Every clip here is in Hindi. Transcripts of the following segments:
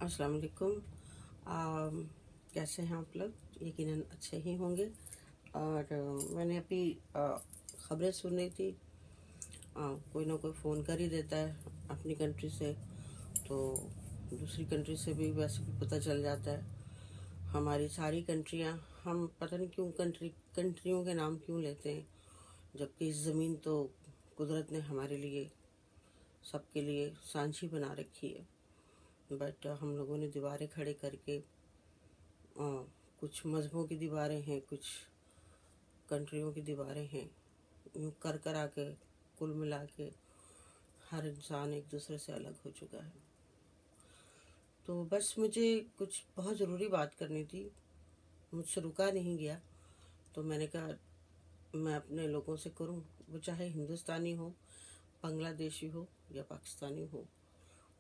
अस्सलाम वालेकुम। कैसे हैं आप लोग? यकीनन अच्छे ही होंगे। और मैंने अभी ख़बरें सुन रही थी। कोई ना कोई फ़ोन कर ही देता है अपनी कंट्री से, तो दूसरी कंट्री से भी वैसे भी पता चल जाता है। हमारी सारी कंट्रियां, हम पता नहीं क्यों कंट्रियों के नाम क्यों लेते हैं, जबकि इस ज़मीन तो कुदरत ने हमारे लिए, सबके लिए सांझी बना रखी है। बट हम लोगों ने दीवारें खड़े करके, कुछ मज़हबों की दीवारें हैं, कुछ कंट्रियों की दीवारें हैं, यूँ कर आके कुल मिला के हर इंसान एक दूसरे से अलग हो चुका है। तो बस मुझे कुछ बहुत ज़रूरी बात करनी थी, मुझसे रुका नहीं गया, तो मैंने कहा मैं अपने लोगों से करूं, वो चाहे हिंदुस्तानी हो, बांग्लादेशी हो या पाकिस्तानी हो,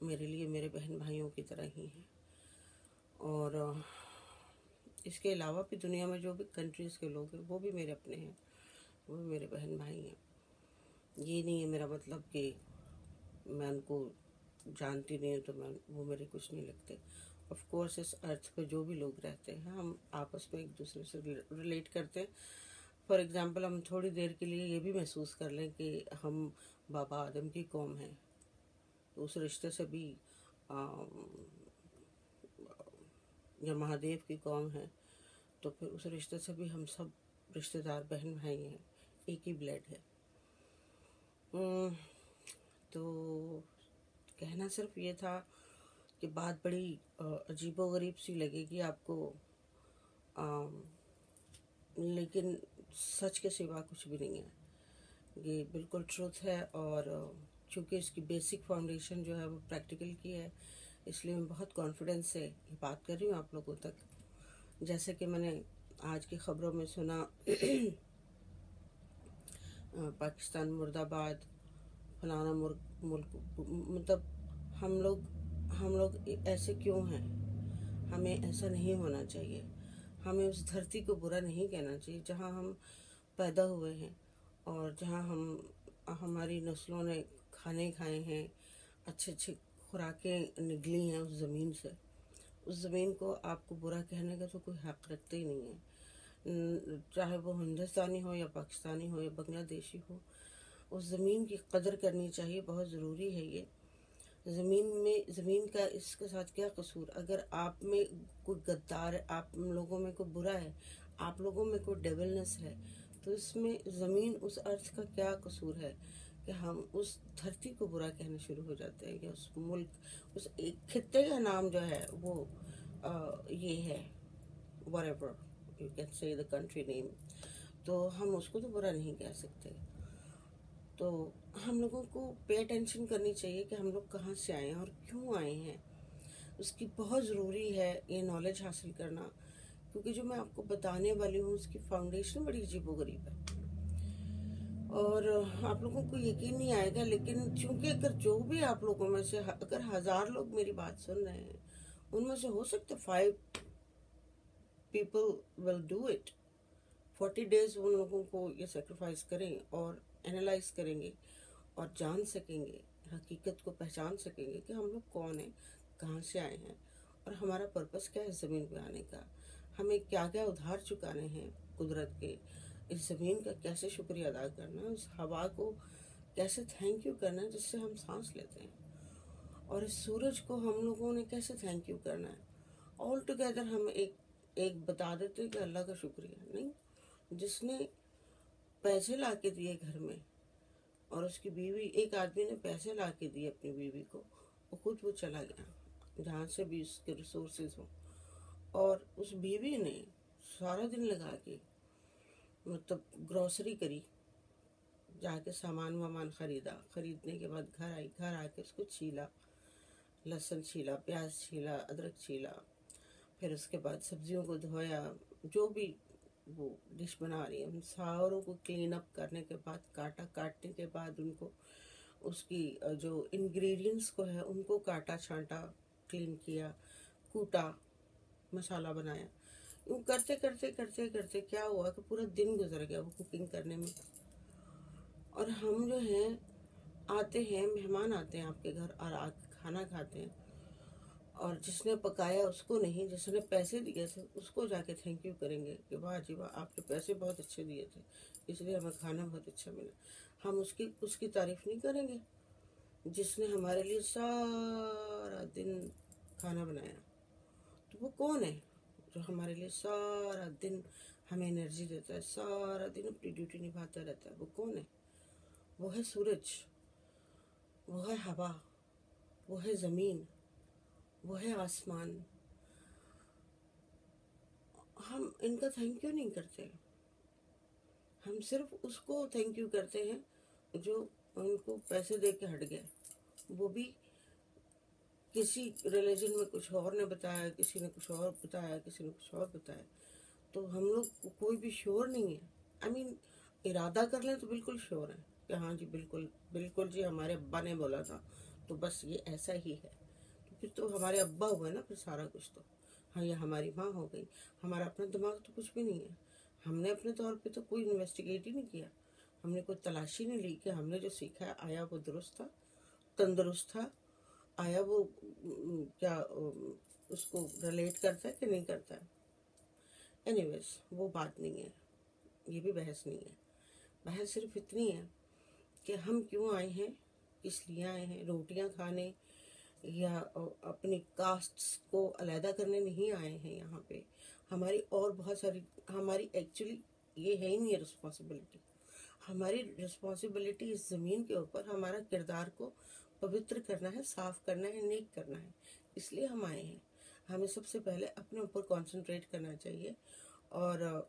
मेरे लिए मेरे बहन भाइयों की तरह ही हैं। और इसके अलावा भी दुनिया में जो भी कंट्रीज़ के लोग हैं वो भी मेरे अपने हैं, वो भी मेरे बहन भाई हैं। ये नहीं है मेरा मतलब कि मैं उनको जानती नहीं हूँ तो मैं वो मेरे कुछ नहीं लगते। ऑफ कोर्स इस अर्थ पे जो भी लोग रहते हैं हम आपस में एक दूसरे से रिलेट करते हैं। फॉर एग्ज़ाम्पल, हम थोड़ी देर के लिए ये भी महसूस कर लें कि हम बाबा आदम की कौम हैं, तो उस रिश्ते से भी या महादेव की कौम है, तो फिर उस रिश्ते से भी हम सब रिश्तेदार बहन भाई हैं, एक ही ब्लड है। तो कहना सिर्फ ये था कि बात बड़ी अजीबोगरीब सी लगेगी आपको, लेकिन सच के सिवा कुछ भी नहीं है। ये बिल्कुल ट्रुथ है। और चूँकि इसकी बेसिक फाउंडेशन जो है वो प्रैक्टिकल की है, इसलिए मैं बहुत कॉन्फिडेंस से ये बात कर रही हूँ आप लोगों तक। जैसे कि मैंने आज की ख़बरों में सुना पाकिस्तान मुर्दाबाद, फलाना मुल्क, मतलब हम लोग ऐसे क्यों हैं? हमें ऐसा नहीं होना चाहिए। हमें उस धरती को बुरा नहीं कहना चाहिए जहाँ हम पैदा हुए हैं और जहाँ हमारी नस्लों ने खाने खाए हैं, अच्छे अच्छे खुराकें निकली हैं उस ज़मीन से। उस ज़मीन को आपको बुरा कहने का तो कोई हक़ रखते ही नहीं है। चाहे वो हिंदुस्तानी हो या पाकिस्तानी हो या बांग्लादेशी हो, उस ज़मीन की कदर करनी चाहिए। बहुत ज़रूरी है ये। ज़मीन का इसके साथ क्या कसूर? अगर आप में कोई गद्दार है, आप लोगों में कोई बुरा है, आप लोगों में कोई डेविलनेस है, तो इसमें ज़मीन उस अर्थ का क्या कसूर है कि हम उस धरती को बुरा कहना शुरू हो जाते हैं? या उस मुल्क, उस एक खित्ते का नाम जो है वो ये है, whatever you can say the country name, तो हम उसको तो बुरा नहीं कह सकते। तो हम लोगों को पे अटेंशन करनी चाहिए कि हम लोग कहाँ से आए हैं और क्यों आए हैं। उसकी बहुत ज़रूरी है ये नॉलेज हासिल करना, क्योंकि जो मैं आपको बताने वाली हूँ उसकी फाउंडेशन बड़ी अजीबोगरीब है और आप लोगों को यकीन नहीं आएगा। लेकिन चूंकि अगर जो भी आप लोगों में से अगर 1000 लोग मेरी बात सुन रहे हैं, उनमें से हो सकते 5 people will do it. 40 days उन लोगों को ये सेक्रीफाइस करें और एनालाइज करेंगे और जान सकेंगे, हकीकत को पहचान सकेंगे कि हम लोग कौन हैं, कहाँ से आए हैं और हमारा पर्पस क्या है ज़मीन पे आने का। हमें क्या क्या उधार चुकाने हैं कुदरत के, इस ज़मीन का कैसे शुक्रिया अदा करना है, उस हवा को कैसे थैंक यू करना है जिससे हम सांस लेते हैं, और इस सूरज को हम लोगों ने कैसे थैंक यू करना है। ऑल टुगेदर हम एक बता देते हैं कि अल्लाह का शुक्रिया नहीं, जिसने पैसे ला के दिए घर में और उसकी बीवी, एक आदमी ने पैसे ला के दिए अपनी बीवी को, वो चला गया जहाँ से भी उसके रिसोर्सेज हों, और उस बीवी ने सारा दिन लगा के मतलब ग्रॉसरी करी, जाके सामान वामान खरीदने के बाद घर आई, घर आके उसको छीला, लहसुन छीला, प्याज छीला, अदरक छीला, फिर उसके बाद सब्जियों को धोया, जो भी वो डिश बना रही है उन सारों को क्लीन अप करने के बाद, काटने के बाद उनको, उसकी जो इंग्रेडिएंट्स को है उनको काटा छांटा, क्लीन किया, कूटा, मसाला बनाया। यूँ करते करते करते करते क्या हुआ कि पूरा दिन गुजर गया वो कुकिंग करने में। और हम जो हैं, आते हैं, मेहमान आते हैं आपके घर और आके खाना खाते हैं, और जिसने पकाया उसको नहीं, जिसने पैसे दिए थे उसको जाके थैंक यू करेंगे कि वाह जी वाह, आपने पैसे बहुत अच्छे दिए थे इसलिए हमें खाना बहुत अच्छा मिला। हम उसकी उसकी तारीफ नहीं करेंगे जिसने हमारे लिए सारा दिन खाना बनाया। तो वो कौन है जो हमारे लिए सारा दिन हमें एनर्जी देता है, सारा दिन अपनी ड्यूटी निभाता रहता है? वो कौन है? वो है सूरज, वो है हवा, वो है ज़मीन, वो है आसमान। हम इनका थैंक यू नहीं करते। हम सिर्फ उसको थैंक यू करते हैं जो उनको पैसे दे के हट गया। वो भी किसी रिलीजन में कुछ और ने बताया, किसी ने कुछ और बताया, किसी ने कुछ और बताया। तो हम लोग को कोई भी श्योर नहीं है। आई मीन इरादा कर लें तो बिल्कुल श्योर है कि हाँ जी बिल्कुल बिल्कुल जी हमारे अब्बा ने बोला था तो बस ये ऐसा ही है। तो फिर तो हमारे अब्बा हुए ना फिर सारा कुछ। तो हाँ, ये हमारी माँ हो गई। हमारा अपना दिमाग तो कुछ भी नहीं है। हमने अपने तौर पे तो कोई इन्वेस्टिगेट ही नहीं किया। हमने कोई तलाशी नहीं ली कि हमने जो सीखा है आया वो दुरुस्त था, तंदुरुस्त था, आया वो क्या उसको रिलेट करता है कि नहीं करता है। एनीवेज वो बात नहीं है, ये भी बहस नहीं है। बहस सिर्फ इतनी है कि हम क्यों आए हैं, किस लिए आए हैं। रोटियां खाने या अपनी कास्ट्स को अलहदा करने नहीं आए हैं यहाँ पे। हमारी और बहुत सारी, हमारी एक्चुअली ये है ही नहीं रिस्पॉन्सिबिलिटी। हमारी रिस्पॉन्सिबिलिटी इस ज़मीन के ऊपर हमारा किरदार को पवित्र करना है, साफ करना है, नेक करना है। इसलिए हम आए हैं। हमें सबसे पहले अपने ऊपर कंसंट्रेट करना चाहिए और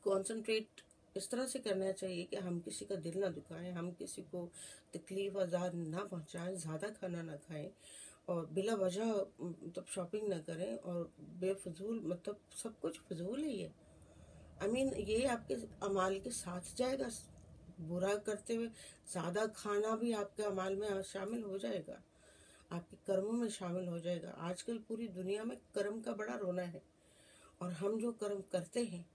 कंसंट्रेट इस तरह से करना चाहिए कि हम किसी का दिल ना दुखाएं, हम किसी को तकलीफ आज़ाद ना पहुंचाएं, ज़्यादा खाना ना खाएं और बिला वजह मतलब शॉपिंग ना करें और बेफजूल, मतलब सब कुछ फजूल है ये। आई मीन ये आपके अमाल के साथ जाएगा। बुरा करते हुए ज़्यादा खाना भी आपके अमाल में शामिल हो जाएगा, आपके कर्मों में शामिल हो जाएगा। आजकल पूरी दुनिया में कर्म का बड़ा रोना है और हम जो कर्म करते हैं,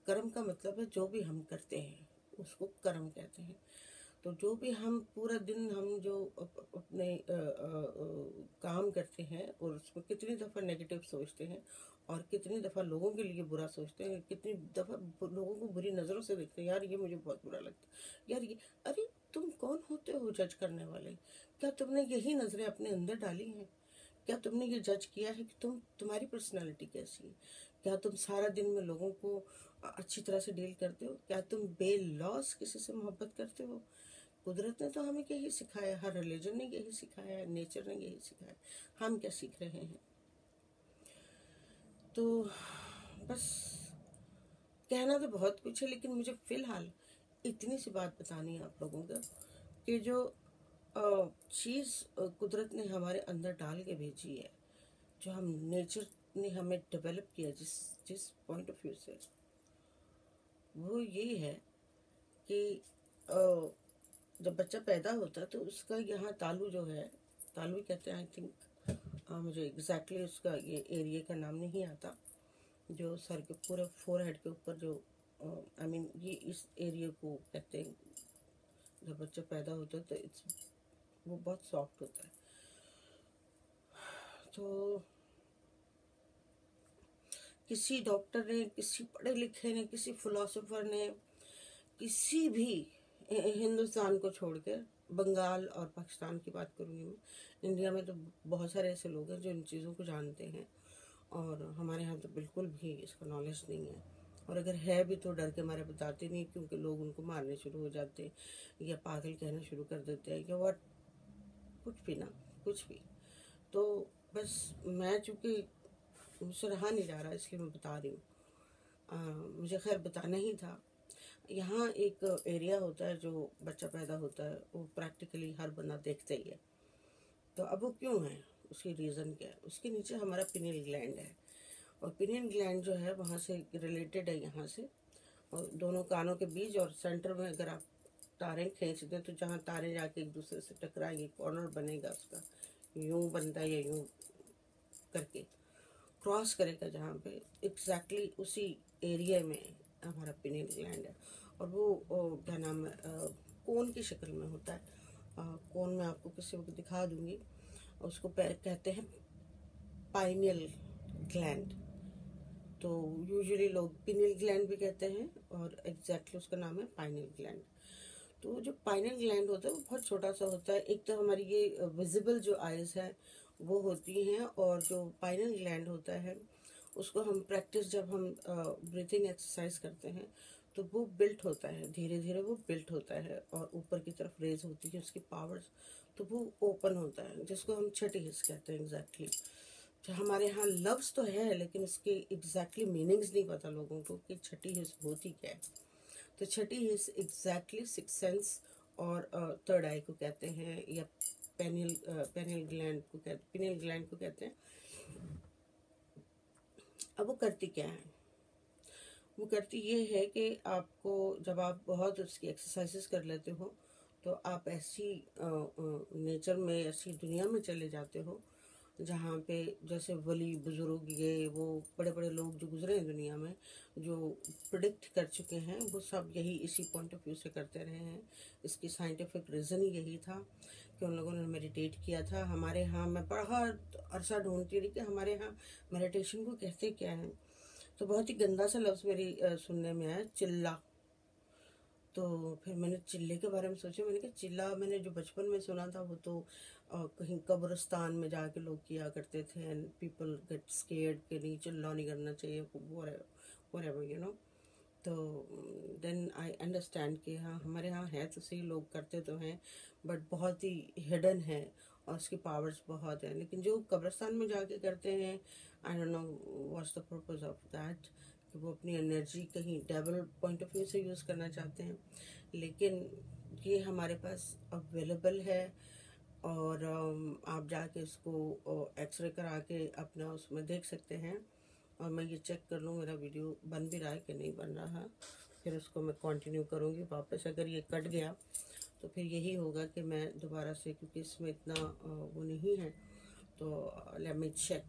कर्म का मतलब है जो भी हम करते हैं उसको कर्म कहते हैं। तो जो भी हम पूरा दिन हम जो अपने काम करते हैं और उसमें कितनी दफ़ा नेगेटिव सोचते हैं और कितनी दफ़ा लोगों के लिए बुरा सोचते हैं, कितनी दफ़ा लोगों को बुरी नज़रों से देखते हैं, यार ये मुझे बहुत बुरा लगता है, यार ये, अरे तुम कौन होते हो जज करने वाले? क्या तुमने यही नज़रें अपने अंदर डाली हैं? क्या तुमने ये जज किया है कि तुम्हारी पर्सनालिटी कैसी है? क्या तुम सारा दिन में लोगों को अच्छी तरह से डील करते हो? क्या तुम बेलॉस किसी से मोहब्बत करते हो? कुदरत ने तो हमें यही सिखाया, हर रिलीजन ने यही सिखाया है, नेचर ने यही सिखाया। हम क्या सीख रहे हैं? तो बस कहना तो बहुत कुछ है, लेकिन मुझे फ़िलहाल इतनी सी बात बतानी है आप लोगों को कि जो चीज़ कुदरत ने हमारे अंदर डाल के भेजी है, जो हम नेचर ने हमें डेवलप किया जिस जिस पॉइंट ऑफ व्यू से, वो ये है कि जब बच्चा पैदा होता है तो उसका यहाँ तालू जो है, तालू ही कहते हैं आई थिंक, मुझे एग्जैक्टली उसका ये एरिया का नाम नहीं आता, जो सर के पूरे फोरहेड के ऊपर जो आई मीन ये इस एरिया को कहते हैं। जब बच्चा पैदा होता है तो वो बहुत सॉफ्ट होता है। तो किसी डॉक्टर ने, किसी पढ़े लिखे ने, किसी फिलोसोफर ने, किसी भी हिंदुस्तान को छोड़ के, बंगाल और पाकिस्तान की बात करूँगी मैं, इंडिया में तो बहुत सारे ऐसे लोग हैं जो इन चीज़ों को जानते हैं और हमारे यहाँ तो बिल्कुल भी इसका नॉलेज नहीं है। और अगर है भी तो डर के मारे बताते नहीं, क्योंकि लोग उनको मारने शुरू हो जाते हैं या पागल कहना शुरू कर देते हैं या वट, कुछ भी ना, कुछ भी। तो बस मैं चूँकि मुझसे रहा नहीं जा रहा इसलिए मैं बता रही हूँ। मुझे खैर बताना ही था। यहाँ एक एरिया होता है जो बच्चा पैदा होता है, वो प्रैक्टिकली हर बंदा देखता ही है। तो अब वो क्यों है, उसकी रीज़न क्या है? उसके नीचे हमारा पिनियल ग्लैंड है और पिनियल ग्लैंड जो है वहाँ से रिलेटेड है यहाँ से, और दोनों कानों के बीच और सेंटर में अगर आप तारें खींच दें तो जहाँ तारें जाके एक दूसरे से टकराएंगे, कॉर्नर बनेगा उसका, यूँ बनता है या यूँ करके क्रॉस करेगा, जहाँ पे एग्जैक्टली उसी एरिया में हमारा पिनियल ग्लैंड है। और वो क्या नाम है, कोन की शक्ल में होता है। कोन मैं आपको किसी वक्त दिखा दूँगी। उसको कहते हैं पाइनियल ग्लैंड। तो यूजुअली लोग पिनियल ग्लैंड भी कहते हैं और एग्जैक्टली उसका नाम है पाइनियल ग्लैंड। तो जो पाइनियल ग्लैंड होता है वो बहुत छोटा सा होता है। एक तो हमारी ये विजिबल जो आइज है वो होती हैं, और जो पाइनियल ग्लैंड होता है उसको हम प्रैक्टिस, जब हम ब्रीथिंग एक्सरसाइज करते हैं तो वो बिल्ट होता है, धीरे धीरे वो बिल्ट होता है और ऊपर की तरफ रेज होती है उसकी पावर्स, तो वो ओपन होता है, जिसको हम छठी हिस्स कहते हैं एग्जैक्टली। तो हमारे यहाँ लफ्ज़ तो है लेकिन इसके एग्जैक्टली मीनिंग्स नहीं पता लोगों को कि छठी हिस्स होती क्या है। तो छठी हिस्स एग्जैक्टली सिक्स सेंस और थर्ड आई को कहते हैं, या पेनियल ग्लैंड को कहते, पिनियल ग्लैंड को कहते हैं। अब वो करती क्या है? वो करती ये है कि आपको, जब आप बहुत उसकी एक्सरसाइजेस कर लेते हो तो आप ऐसी नेचर में, ऐसी दुनिया में चले जाते हो जहाँ पे जैसे वली बुजुर्ग, ये वो बड़े बड़े लोग जो गुजरे हैं दुनिया में, जो प्रिडिक्ट कर चुके हैं, वो सब यही इसी पॉइंट ऑफ व्यू से करते रहे हैं। इसकी साइंटिफिक रीज़न ही यही था कि उन लोगों ने मेडिटेट किया था। हमारे यहाँ मैं बहुत अरसा ढूंढती रही कि हमारे यहाँ मेडिटेशन को कहते क्या है। तो बहुत ही गंदा सा लफ्ज़ मेरी सुनने में आया, चिल्ला। तो फिर मैंने चिल्ले के बारे में सोचा। मैंने कहा चिल्ला मैंने जो बचपन में सुना था वो तो कहीं कब्रिस्तान में जाके लोग किया करते थे, एंड पीपल गेट स्केर्ड कि नहीं, चिल्ला नहीं करना चाहिए, व्हाटएवर यू नो। तो देन आई अंडरस्टैंड कि हाँ, हमारे यहाँ है तो सही, लोग करते तो हैं बट बहुत ही हिडन है और उसकी पावर्स बहुत है। लेकिन जो कब्रिस्तान में जाके करते हैं, I don't know what's the purpose of that, कि वो अपनी एनर्जी कहीं डेवल पॉइंट ऑफ व्यू से यूज़ करना चाहते हैं। लेकिन ये हमारे पास अवेलेबल है, और आप जाके इसको एक्सरे करा के अपना उसमें देख सकते हैं। और मैं ये चेक कर लूँ मेरा वीडियो बन भी रहा है कि नहीं बन रहा, फिर उसको मैं कंटिन्यू करूँगी वापस। अगर ये कट गया तो फिर यही होगा कि मैं दोबारा से, क्योंकि इसमें इतना वो नहीं है, तो लेट मी चेक